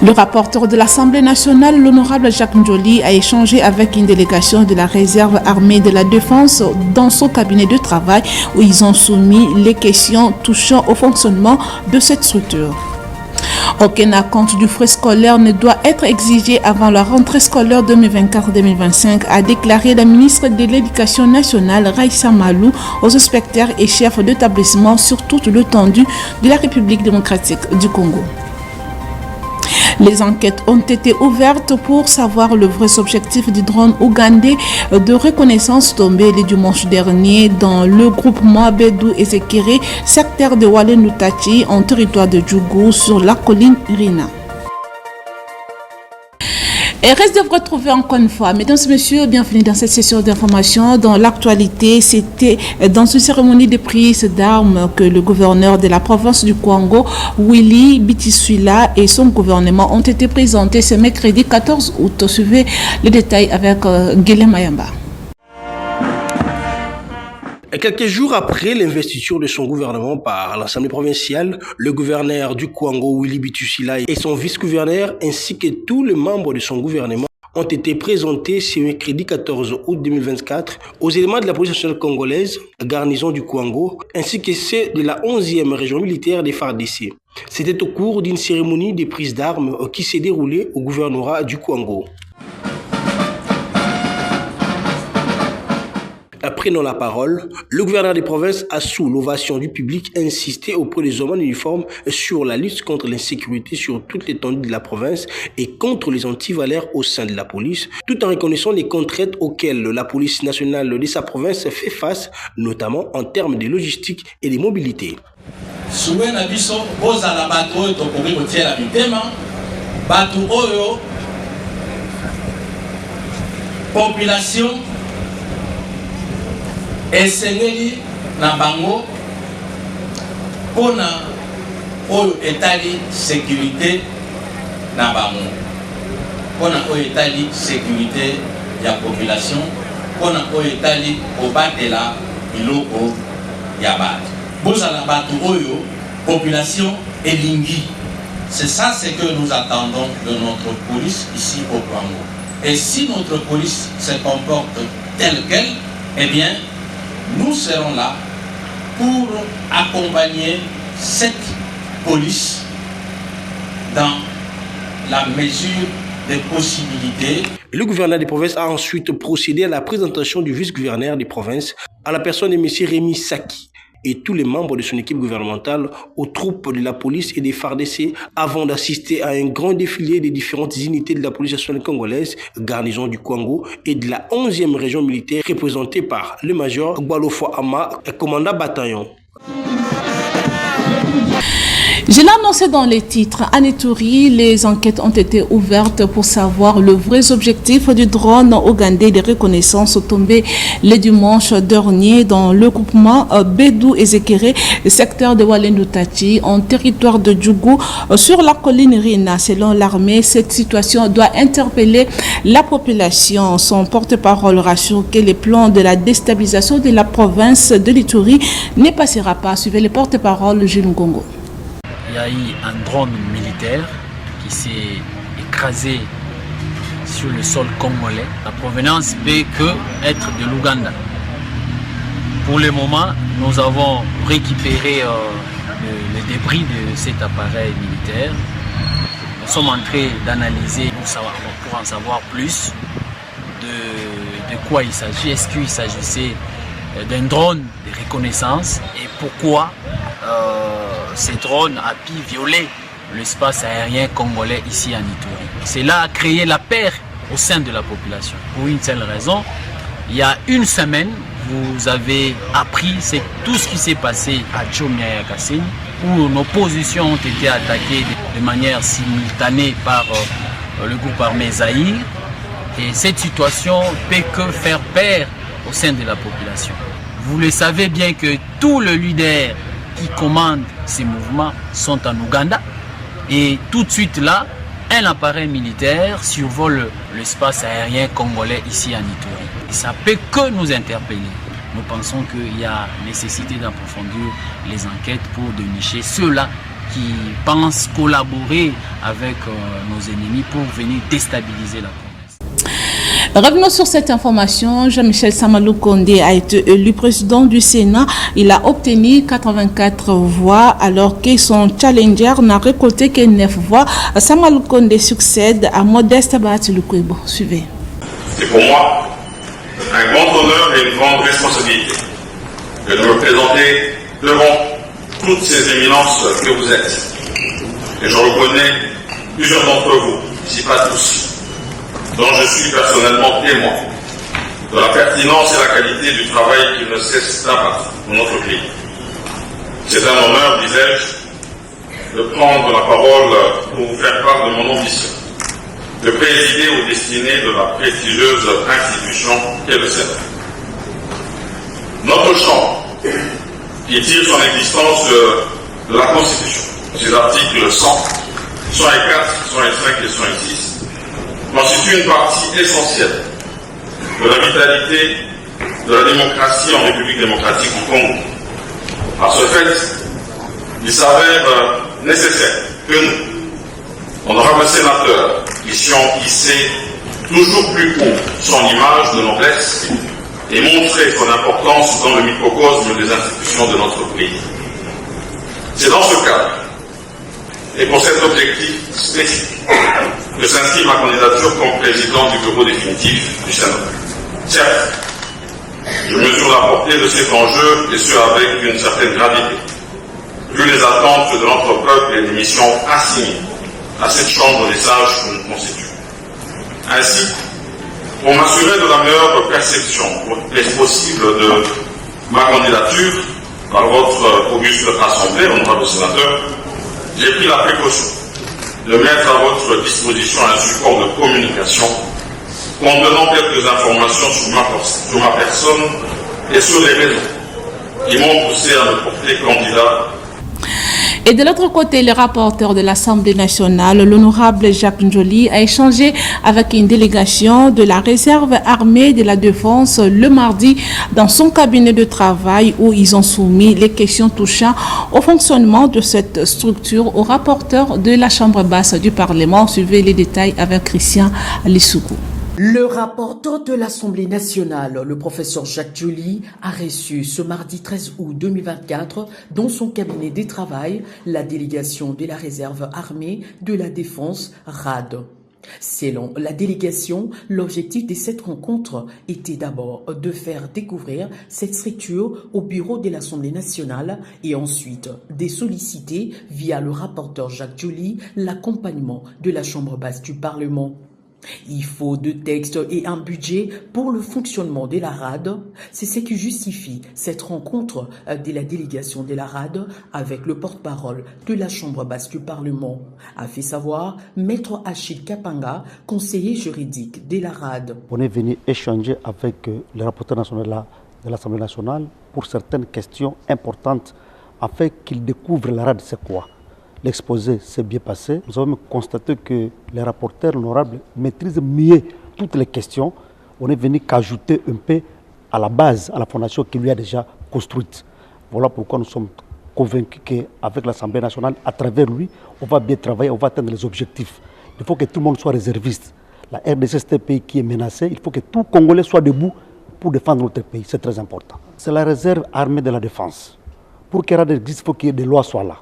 Le rapporteur de l'Assemblée nationale, l'honorable Jacques Ndjoli, a échangé avec une délégation de la réserve armée de la défense dans son cabinet de travail où ils ont soumis les questions touchant au fonctionnement de cette structure. Aucun acompte du frais scolaire ne doit être exigé avant la rentrée scolaire 2024-2025, a déclaré la ministre de l'Éducation nationale, Raissa Malou, aux inspecteurs et chefs d'établissement sur toute l'étendue de la République démocratique du Congo. Les enquêtes ont été ouvertes pour savoir le vrai objectif du drone ougandais de reconnaissance tombé le dimanche dernier dans le groupement Bédou Ezekere, secteur de Walé-Noutachi, en territoire de Djougou, sur la colline Rina. Et reste de vous retrouver encore une fois. Mesdames et messieurs, bienvenue dans cette session d'information. Dans l'actualité, c'était dans une cérémonie de prise d'armes que le gouverneur de la province du Kwango, Willy Bitiswila, et son gouvernement ont été présentés ce mercredi 14 août. Suivez les détails avec Guélé Mayamba. Quelques jours après l'investiture de son gouvernement par l'Assemblée provinciale, le gouverneur du Kwango, Willy Bitusila, et son vice-gouverneur, ainsi que tous les membres de son gouvernement, ont été présentés ce mercredi 14 août 2024 aux éléments de la police nationale congolaise, garnison du Kwango, ainsi que ceux de la 11e région militaire des FARDC. C'était au cours d'une cérémonie de prise d'armes qui s'est déroulée au gouvernorat du Kwango. Prenant la parole, le gouverneur des provinces a, sous l'ovation du public, insisté auprès des hommes en uniforme sur la lutte contre l'insécurité sur toute l'étendue de la province et contre les antivalaires au sein de la police, tout en reconnaissant les contraintes auxquelles la police nationale de sa province fait face, notamment en termes de logistique et de mobilité. Population esengeli na bango pona oyo etali sécurité na bango pona oyo etali sécurité ya population pona oyo etali obatela biloko ya bato bozala bato oyo population elingi. C'est ça ce que nous attendons de notre police ici au Congo. Et si notre police se comporte telle qu'elle, eh bien nous serons là pour accompagner cette police dans la mesure des possibilités. Le gouverneur des provinces a ensuite procédé à la présentation du vice-gouverneur des provinces à la personne de M. Rémi Saki et tous les membres de son équipe gouvernementale aux troupes de la police et des FARDC avant d'assister à un grand défilé des différentes unités de la police nationale congolaise, garnison du Kwango et de la 11e région militaire représentée par le major Gwalofo Ama, commandant bataillon. Je l'ai annoncé dans les titres. À Ituri, les enquêtes ont été ouvertes pour savoir le vrai objectif du drone ougandais de reconnaissance tombé le dimanche dernier dans le groupement Bédou Ezekere, secteur de Walé-Noutachi, en territoire de Djougou, sur la colline Rina. Selon l'armée, cette situation doit interpeller la population. Son porte-parole rassure que les plans de la déstabilisation de la province de l'Ituri ne passera pas. Suivez le porte-parole Jules Ngongo. Il y a eu un drone militaire qui s'est écrasé sur le sol congolais. La provenance peut que être de l'Ouganda. Pour le moment, nous avons récupéré le débris de cet appareil militaire. Nous sommes en train d'analyser pour en savoir plus de quoi il s'agit. Est-ce qu'il s'agissait d'un drone de reconnaissance et pourquoi ces drones a pu violer l'espace aérien congolais ici en Ituri. Cela a créé la peur au sein de la population. Pour une seule raison, il y a une semaine, vous avez appris tout ce qui s'est passé à Tchomia et à Kassine, où nos positions ont été attaquées de manière simultanée par le groupe armé Zaïre. Et cette situation peut que faire peur au sein de la population. Vous le savez bien que tous les leaders qui commandent ces mouvements sont en Ouganda. Et tout de suite là, un appareil militaire survole l'espace aérien congolais ici en Ituri. Et ça peut que nous interpeller. Nous pensons qu'il y a nécessité d'approfondir les enquêtes pour dénicher ceux-là qui pensent collaborer avec nos ennemis pour venir déstabiliser la province. Revenons sur cette information. Jean-Michel Samalou Kondé a été élu président du Sénat. Il a obtenu 84 voix alors que son challenger n'a récolté que 9 voix. Samalou Kondé succède à Modeste Bahati-Lukwebo. Suivez. C'est pour moi un grand honneur et une grande responsabilité que de me présenter devant toutes ces éminences que vous êtes. Et je reconnais plusieurs d'entre vous, si pas tous, dont je suis personnellement témoin de la pertinence et la qualité du travail qui ne cesse d'abattre dans notre pays. C'est un honneur, disais-je, de prendre la parole pour vous faire part de mon ambition, de présider aux destinées de la prestigieuse institution qu'est le Sénat. Notre Chambre, qui tire son existence de la Constitution, ses articles 100, 104, 105 et 106, constitue une partie essentielle de la vitalité de la démocratie en République démocratique du Congo. Par ce fait, il s'avère nécessaire que nous, honorables sénateurs, puissions hisser toujours plus haut son image de noblesse et montrer son importance dans le microcosme des institutions de notre pays. C'est dans ce cadre, et pour cet objectif spécifique, que s'inscrit ma candidature comme président du bureau définitif du Sénat. Certes, je mesure la portée de cet enjeu, et ce avec une certaine gravité, vu les attentes de notre peuple et les missions assignées à cette chambre des sages que nous constituons. Ainsi, pour m'assurer de la meilleure perception possible de ma candidature par votre auguste assemblée, honorable sénateur, j'ai pris la précaution de mettre à votre disposition un support de communication contenant quelques informations sur ma personne et sur les raisons qui m'ont poussé à me porter candidat. Et de l'autre côté, le rapporteur de l'Assemblée nationale, l'honorable Jacques Njoli, a échangé avec une délégation de la réserve armée de la défense le mardi dans son cabinet de travail où ils ont soumis les questions touchant au fonctionnement de cette structure au rapporteur de la Chambre basse du Parlement. Suivez les détails avec Christian Lissoukou. Le rapporteur de l'Assemblée nationale, le professeur Jacques Njoli, a reçu ce mardi 13 août 2024 dans son cabinet de travail la délégation de la réserve armée de la défense RAD. Selon la délégation, l'objectif de cette rencontre était d'abord de faire découvrir cette structure au bureau de l'Assemblée nationale et ensuite de solliciter via le rapporteur Jacques Njoli l'accompagnement de la Chambre basse du Parlement. Il faut deux textes et un budget pour le fonctionnement de la RAD. C'est ce qui justifie cette rencontre de la délégation de la RAD avec le porte-parole de la Chambre basse du Parlement, a fait savoir Maître Achille Kapanga, conseiller juridique de la RAD. On est venu échanger avec le rapporteur national de l'Assemblée nationale pour certaines questions importantes afin qu'il découvre la RAD c'est quoi. L'exposé s'est bien passé. Nous avons constaté que les rapporteurs honorables maîtrisent mieux toutes les questions. On est venu qu'ajouter un peu à la base, à la fondation qui lui a déjà construite. Voilà pourquoi nous sommes convaincus qu'avec l'Assemblée nationale, à travers lui, on va bien travailler, on va atteindre les objectifs. Il faut que tout le monde soit réserviste. La RDC, c'est un pays qui est menacé. Il faut que tout Congolais soit debout pour défendre notre pays. C'est très important. C'est la réserve armée de la défense. Pour que RAD existe, il faut que des lois soient là.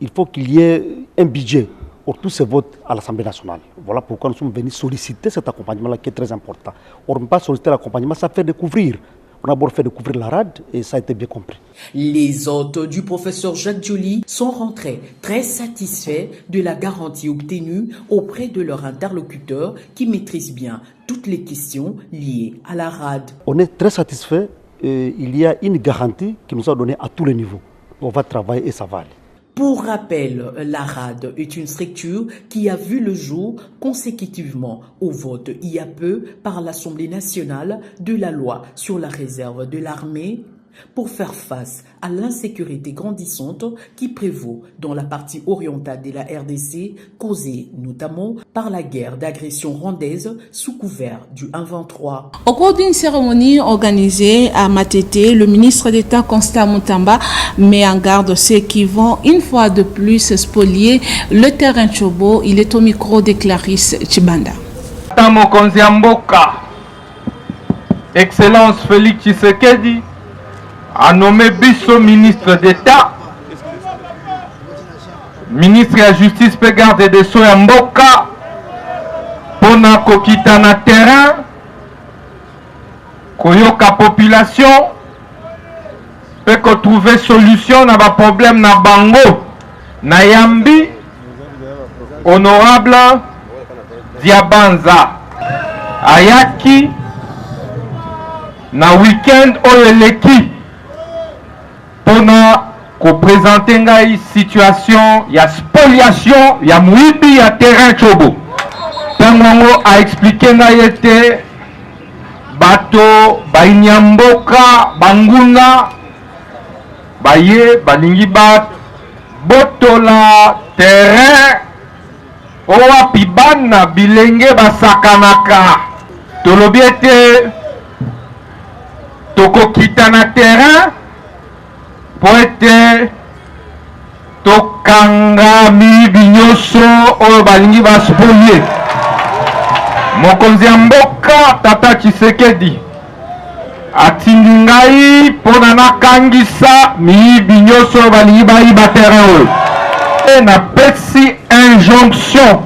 Il faut qu'il y ait un budget pour tous ces votes à l'Assemblée nationale. Voilà pourquoi nous sommes venus solliciter cet accompagnement-là qui est très important. On ne peut pas solliciter l'accompagnement, ça fait découvrir. On a d'abord fait découvrir la RAD et ça a été bien compris. Les hôtes du professeur Jacques Njoli sont rentrés très satisfaits de la garantie obtenue auprès de leur interlocuteur qui maîtrise bien toutes les questions liées à la RAD. On est très satisfaits. Il y a une garantie qui nous a donnée à tous les niveaux. On va travailler et ça va aller. Pour rappel, la RAD est une structure qui a vu le jour consécutivement au vote il y a peu par l'Assemblée nationale de la loi sur la réserve de l'armée pour faire face à l'insécurité grandissante qui prévaut dans la partie orientale de la RDC, causée notamment par la guerre d'agression rwandaise sous couvert du 1-23. Au cours d'une cérémonie organisée à Matete, le ministre d'État Constant Mutamba met en garde ceux qui vont une fois de plus spolier le terrain Tchobo. Il est au micro de Clarisse Chibanda. Excellence Félix Tshisekedi a nommé Bisso ministre d'État, ministre de la Justice pe garde de Sceaux ya mboka pona kokita na terrain koyoka population pe ko trouver solution na ba problème na bango na yambi honorable Diabanza ayaki na week-end oyo eleki pona ko présenter ngai situation ya spoliation ya muibi ya terrain Tchobo. Tango a expliqué ngai ete bato bainyamboka banguna baye balingi botola terrain owapi bana bilenge basakanaka tolobi ete tokokita na terrain po ete tokanga miyibi nyonso oyo balingi baspolie. Mokonzi ya mboka Tata Tshisekedi atindi ngai mpona nakangisa miyibi nyonso oyo balingi bayiba terrain oyo e napesi injonction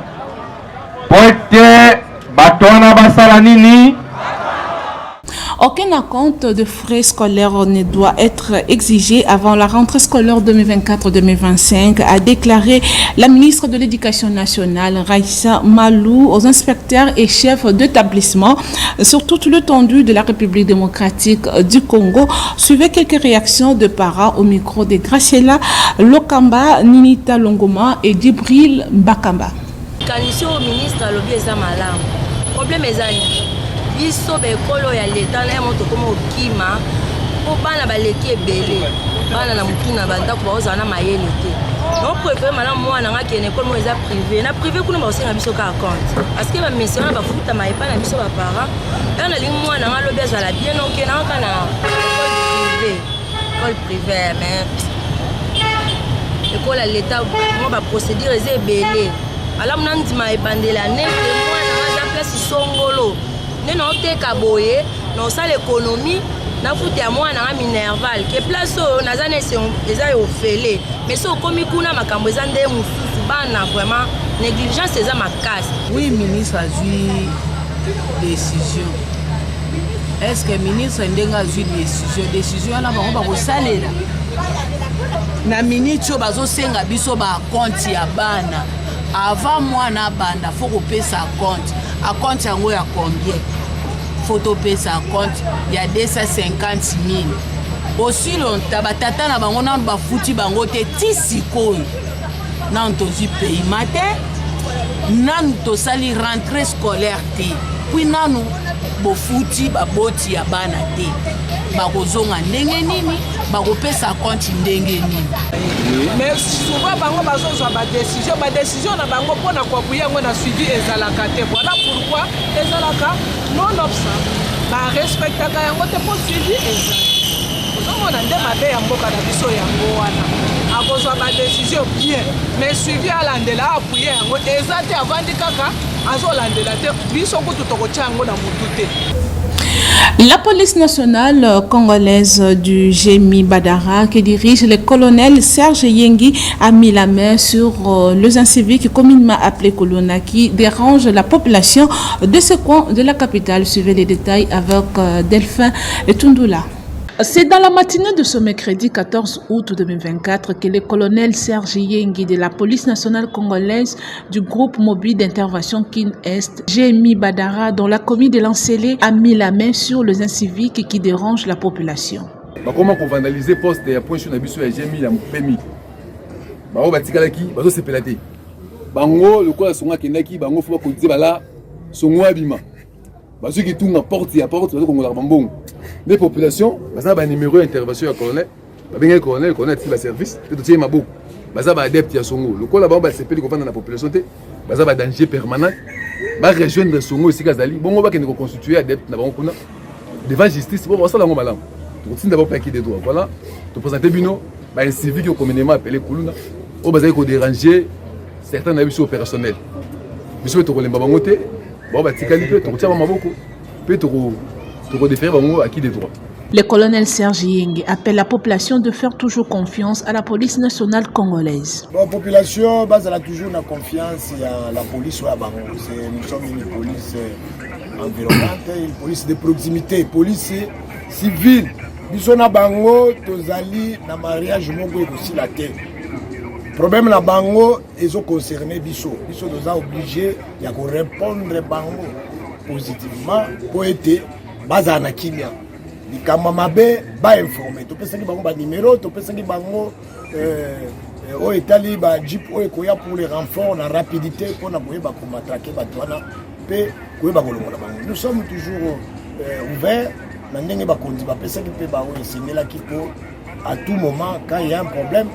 po ete bato wana basala nini. Aucun acompte de frais scolaires ne doit être exigé avant la rentrée scolaire 2024-2025, a déclaré la ministre de l'Éducation nationale, Raissa Malou, aux inspecteurs et chefs d'établissement sur toute l'étendue de la République démocratique du Congo. Suivez quelques réactions de parents au micro de Graciela Lokamba, Ninita Longoma et Djibril Bakamba. Au ministre, le problème est biso bekolo ya leta na moto comme okima po bana baleki ebele bana na mukina bandako baoza na mayele te donc préfère mala mwana nga kene ko mo eza privé na privé kuna ba osenga biso ka compte parce que ba mission ba futa maipa na biso ba para na lingi mwana nga lobi azala bien ok na kana école privé mais école ya leta mo ba procédure eza ebele ala mna ndima ebandela ne mwana nga za place songolo non teka boye non ça l'économie na futi ya mwana nga minerval ke place oyo nazane eza yo fele mais so komi kuna makambo eza nde mususu bana vraiment négligence eza makasi. Oui, ministre a eu décision. Est-ce que ministre ndenga a eu décision na bango ba kosalela na minute oyo bazosenga biso ba compte ya bana avant mwana banda faut kopesa compte a compte yango ya combien photo pesa compte ya 250 000 aussi longtemps batata na bango na bafuti bango te tisikoyo na ntozi pays matin nanu tosali rentrée scolaire te puis nanu bofuti baboti ya bana te bakozonga ndenge nini bakopesa compte ndenge nini. Mais souvent bango bazozwa ba décision na bango pona kwa buyango na suivi ezalaka te. Voilà pourquoi ezalaka non obsa ba respectaka yango te po suivi ezalaka. Ozomona nde mabe ya mboka na biso yango wana akozwa ba décision bien mais suivi alandela apuye yango eza te avandi kaka azolandela te biso kutu tokotia yango na mutu te. La police nationale congolaise du GMI Badara, qui dirige le colonel Serge Yengi, a mis la main sur les inciviques communément appelés Colonna qui dérangent la population de ce coin de la capitale. Suivez les détails avec Delphin et Tundula. C'est dans la matinée de ce mercredi 14 août 2024 que le colonel Serge Yengi de la police nationale congolaise du groupe mobile d'intervention Kin-Est, GMI Badara, dans la commune de Lancélé, a mis la main sur les inciviques qui dérangent la population. Comment on vandalise le poste et point sur la biso ya GMI la PMI. Bango batikalaki bazo sepelate. Bango le quoi songa kendaki bango faut ko dire bala songo abima. Bazo ki tunga porte ya porte bazo kongola bambongo. Les populations, ça va numéro d'intervention à colonel, le colonel a le service, tout est mabou. Ça va adepte à Songo. Le colonel va s'appeler dans la population, ça va danger permanent. Va rejoindre Songo ici Kazali. Bon, on va reconstituer adepte devant justice. Bon, ça là on va là. On d'abord pas qui des droits. Voilà. Tu présenter Bino, un civil qui est communément appelé Kuluna. On va déranger certains avis opérationnels. Monsieur tu les babangoté, bon bah tu qualifies, tu retiens beaucoup. Puis tu déférer à qui des droits. Le colonel Serge Yeng appelle la population de faire toujours confiance à la police nationale congolaise. La population a toujours une confiance à la police. Nous sommes une police environnante, une police de proximité, police civile. Nous na bango tozali na mariage moko aussi la terre. Problème na bango ils ont concerné biso. Biso doza obligé ya ko répondre bango positivement pour être baza na kimia. Likama mabe ba informer. To pesa ki bango ba numéro, to pesa ki bango o etali ba jeep o ekoya pour les renforts na rapidité pour na boye ba ko matraquer ba twana pe ko ba kolongola bango. Nous sommes toujours ouverts. À tout moment, quand il y a un problème,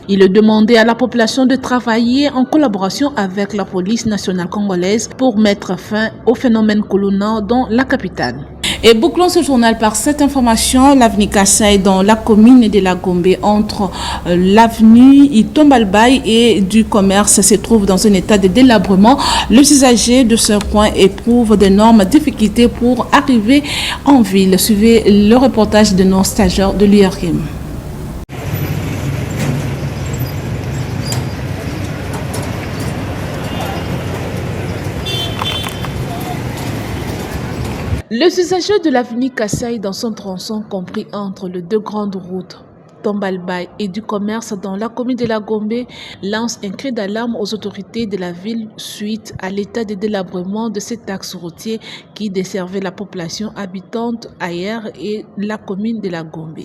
il a demandé à la population de travailler en collaboration avec la police nationale congolaise pour mettre fin au phénomène colonna dans la capitale. Et bouclons ce journal par cette information. L'avenue Kassai dans la commune de la Gombe entre l'avenue Itombalbaï et du commerce se trouve dans un état de délabrement. Les usagers de ce coin éprouvent d'énormes difficultés pour arriver en ville. Suivez le reportage de nos stagiaires de l'URM. Les usagers de l'avenue Kassai dans son tronçon compris entre les deux grandes routes, Tombalbaï et du commerce dans la commune de la Gombe, lancent un cri d'alarme aux autorités de la ville suite à l'état de délabrement de cet axe routier qui desservait la population habitante ailleurs et la commune de la Gombe.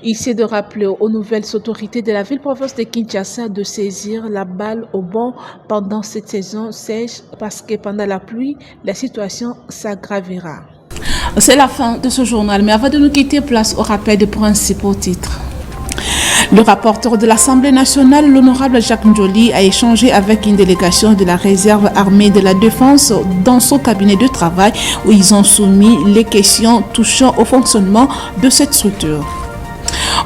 Il s'est de rappeler aux nouvelles autorités de la ville-province de Kinshasa de saisir la balle au bon pendant cette saison sèche parce que pendant la pluie, la situation s'aggravera. C'est la fin de ce journal, mais avant de nous quitter, place au rappel des principaux titres. Le rapporteur de l'Assemblée nationale, l'honorable Jacques Njoli, a échangé avec une délégation de la réserve armée de la défense dans son cabinet de travail où ils ont soumis les questions touchant au fonctionnement de cette structure.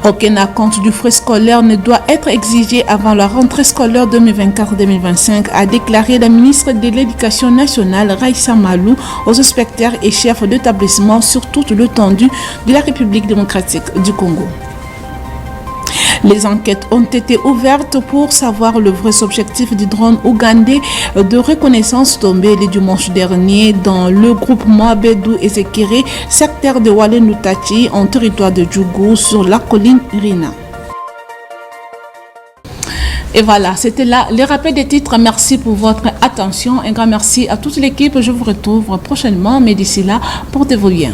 Aucun acompte du frais scolaire ne doit être exigé avant la rentrée scolaire 2024-2025, a déclaré la ministre de l'Éducation nationale, Raissa Malou, aux inspecteurs et chefs d'établissement sur toute l'étendue de la République démocratique du Congo. Les enquêtes ont été ouvertes pour savoir le vrai objectif du drone ougandais de reconnaissance tombé le dimanche dernier dans le groupement Bédou Ezekere, secteur de Wale-Nutachi, en territoire de Djougou, sur la colline Rina. Et voilà, c'était là le rappel des titres. Merci pour votre attention. Un grand merci à toute l'équipe. Je vous retrouve prochainement, mais d'ici là, portez-vous bien.